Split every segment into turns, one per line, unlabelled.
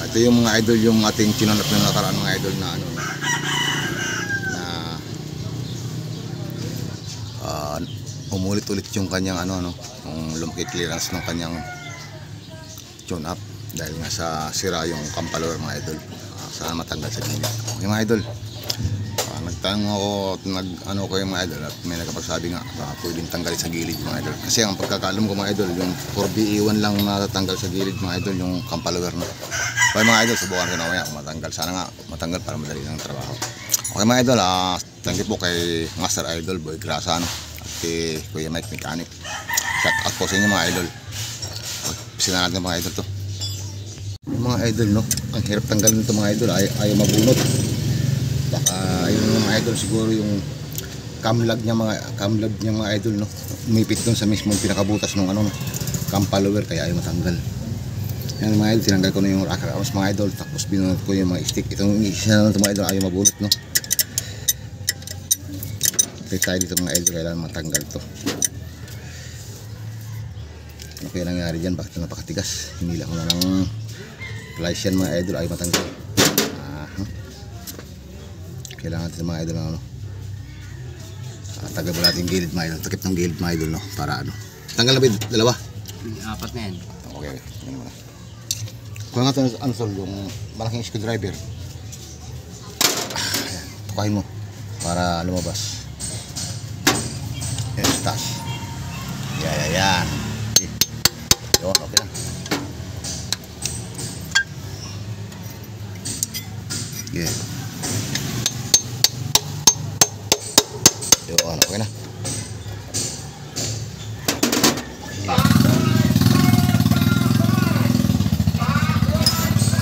Ito yung mga idol, yung ating chinonap na nakaraan mga idol na ano na umulit-ulit yung kanyang ano yung lumaki clearance ng kanyang tune up dahil nga sa sira yung campalower mga idol. Sana matanggal sa gilid. Okay mga idol, nagtanong ako at ko yung mga idol at may nagkapagsabi nga pwedeng tanggalin sa gilid mga idol, kasi ang pagkakaalam ko mga idol yung 4BE1 lang natatanggal sa gilid mga idol yung campalower na. Okay mga idol, subukan ko na kaya kung matanggal. Sana nga matanggal para madali ng trabaho. Okay mga idol, thank you po kay Master Idol Boy Grasan at kay Kuya Mike Mechanic. Shout out po sa inyo mga idol. Pagpisinan natin mga idol to. Yung mga idol no, ang hirap tanggalin nito mga idol, ayaw mabunot. Baka yung mga idol siguro yung camlag niya mga idol no, umipit dun sa mismong pinakabutas ng ano campalower kaya ayaw matanggal. Yan mga idol, tinanggal ko na yung rocker arms mga idol, tapos binunot ko yung mga stick. Itong isa na ito mga idol, ayaw mabunot no. Okay tayo dito mga idol, kailangan matanggal to. Ano kaya nangyari dyan, bakit ito napakatigas? Hinila ko na ng plies yan mga idol, ayaw matanggal. Kailangan natin mga idol ng ano, tagal mo natin yung gilid mga idol, takip ng gilid mga idol no, para ano. Tanggal na ba yung dalawa?
Apat na yan.
Okay, ganun muna. Kung nga ito ano, yung malaking screwdriver, tukahin mo para lumabas. Yan, taas. Yan. Yun, okay na. Yeah. Yun, okay na.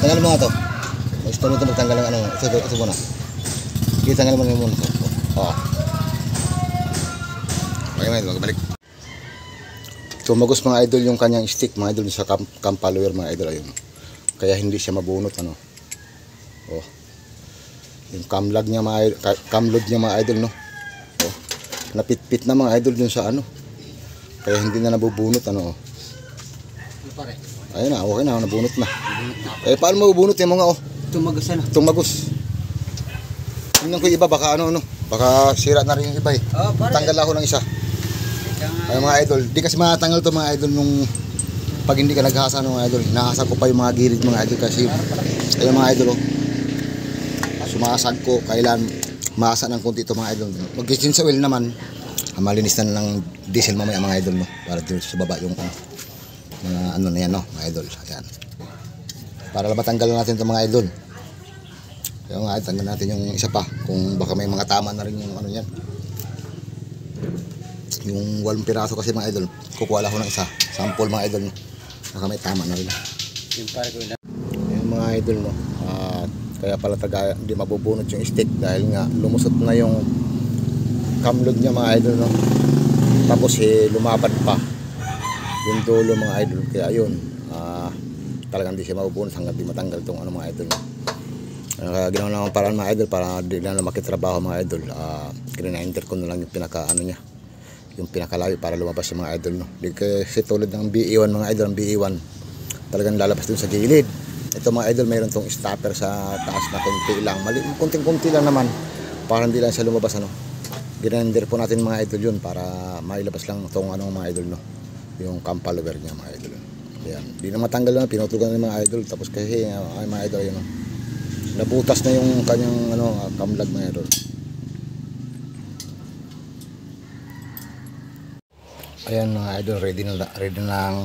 Tanggal mo nga to. Gusto mo ito magtanggal ng ano. Ito muna. Sige, tanggal mo na muna ito. Okay mga idol, magbalik. Tumagos mga idol yung kanyang stick mga idol sa campalower mga idol. Ayun. Kaya hindi siya mabunot ano. Yung camlog niya mga idol no. Napitpit na mga idol dun sa ano. Kaya hindi na nabubunot ano. Ayun na, okay na, nabunot na. Paano mabubunot yung mga
Tumagos na.
Tumagos. Tingnan ko yung iba, baka ano, baka sira na rin yung iba eh. Tanggal ako ng isa. Ay mga idol, di kasi matanggal to mga idol nung pag hindi ka naghasa mga idol. Hinahasa ko pa yung mga gilid mga idol kasi ayun mga idol sumasag ko, kailan maasa ng konti ito mga idol. Mag-change oil naman, malinis na ng diesel mamaya mga idol no, para dito sa baba yung mga ano na yan no mga idol. Ayan, para matanggal natin ito mga idol. Kaya nga tanggal natin yung isa pa, kung baka may mga tama na rin yung ano yan, yung 8 piraso kasi mga idol. Kukuha lang ako ng isa sample mga idol no, baka may tama na rin yung mga idol no. Kaya pala hindi mabubunot yung stick dahil nga lumusot na yung camlog niya mga idol no. Tapos lumapad pa yung dulo mga idol, kaya yun talagang hindi siya mabubunot hanggang di matanggal itong ano mga idol no. Kaya ginawa naman paraan mga idol para di na makitrabaho mga idol. Grinander ko na lang yung pinaka ano niya, yung pinakalayo para lumabas yung mga idol no. Di kasi tulad ng BE1 mga idol, ang BE1 talagang lalabas dun sa gilid. Ito mga idol, mayroon tong stopper sa taas na konti lang, konting-konti lang naman para hindi lang siya lumabas ano. Grinder po natin mga idol yun para mailabas lang itong ano mga idol no, yung campalower niya mga idol. Ayan, di na matanggal na, pinutugan ng mga idol. Tapos kasi ay mga idol yun no, nabutas na yung kanyang ano camlag mga idol. Ayan mga idol, ready na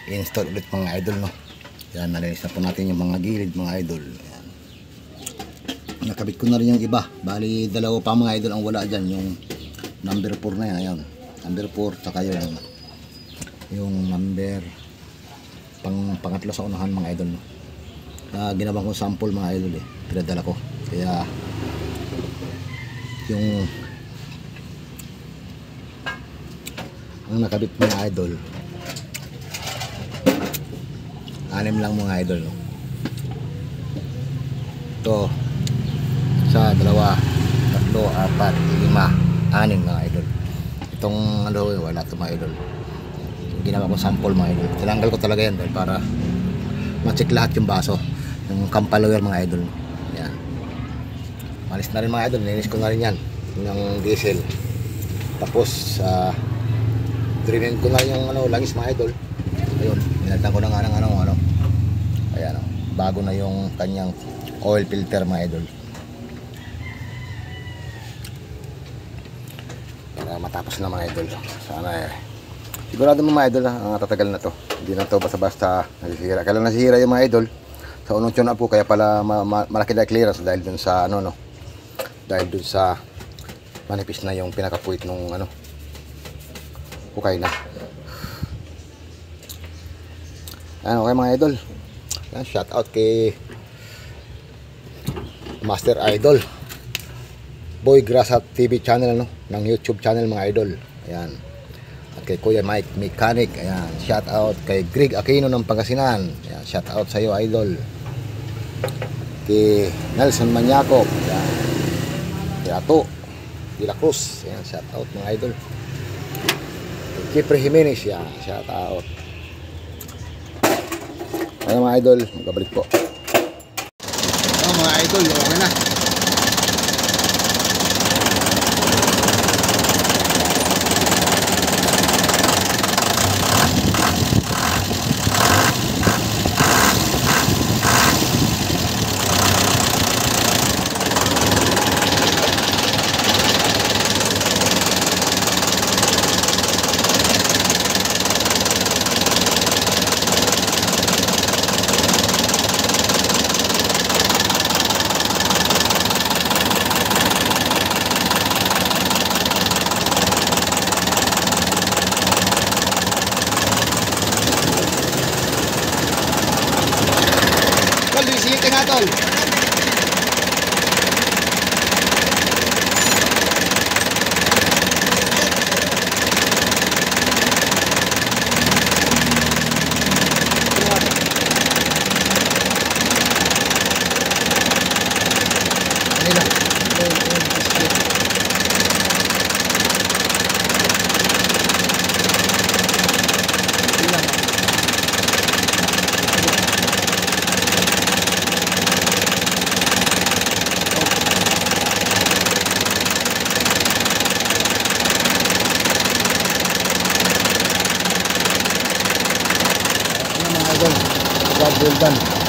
i-install ulit mga idol no. Yan, nalinis na po natin yung mga gilid mga idol. Ayan. Nakabit ko na rin yung iba. Bali, dalawa pa mga idol ang wala dyan. Yung number 4 na yan. Ayan. Number 4, taka yung number pangatlo sa unahan mga idol. No? Ginawa ko sample mga idol eh. Pinadala ko. Kaya, yung ang nakabit mga idol, 6 lang mga idol no? Ito sa 2, 3, 4, 5, 6 mga idol. Itong ano wala ito mga idol. Ginawa ko sample mga idol. Tinanggal ko talaga yan dahil para ma-check lahat yung baso.
Yung Campalower mga idol. Yan. Malis na rin mga idol. Ninis ko na rin yan. Yung diesel. Tapos, drinin ko na rin yung langis mga idol. Ayun. Nilagyan ko na nga ng ano. Ayan. Bago na yung kanyang oil filter mga idol. Para matapos na mga idol. Sana sigurado mo mga idol tatagal na to. Hindi na to basta-basta nasisira. Kailan nasisira yung mga idol sa unong tune up po, kaya pala malaki na clearance dahil dun sa dahil dun sa manipis na yung pinakapuwit nung hukay na. Okay mga idol. Shout out kay Master Idol Boy Grasa TV channel ng YouTube channel mga idol. Ayan. At kay Kuya Mike Mechanic. Ayan. Shout out kay Greg Aquino ng Pangasinan. Ayan. Shout out sa iyo idol. Kay Nelson Maniaco. Ayan. Kay Ato De La Cruz. Ayan. Shout out mga idol. Kay Kipre Jimenez. Ayan. Shout out. Ayan mga idol. Magkabalik po. Mga idol. Okay na. Tol, bisita nga tol. Well done.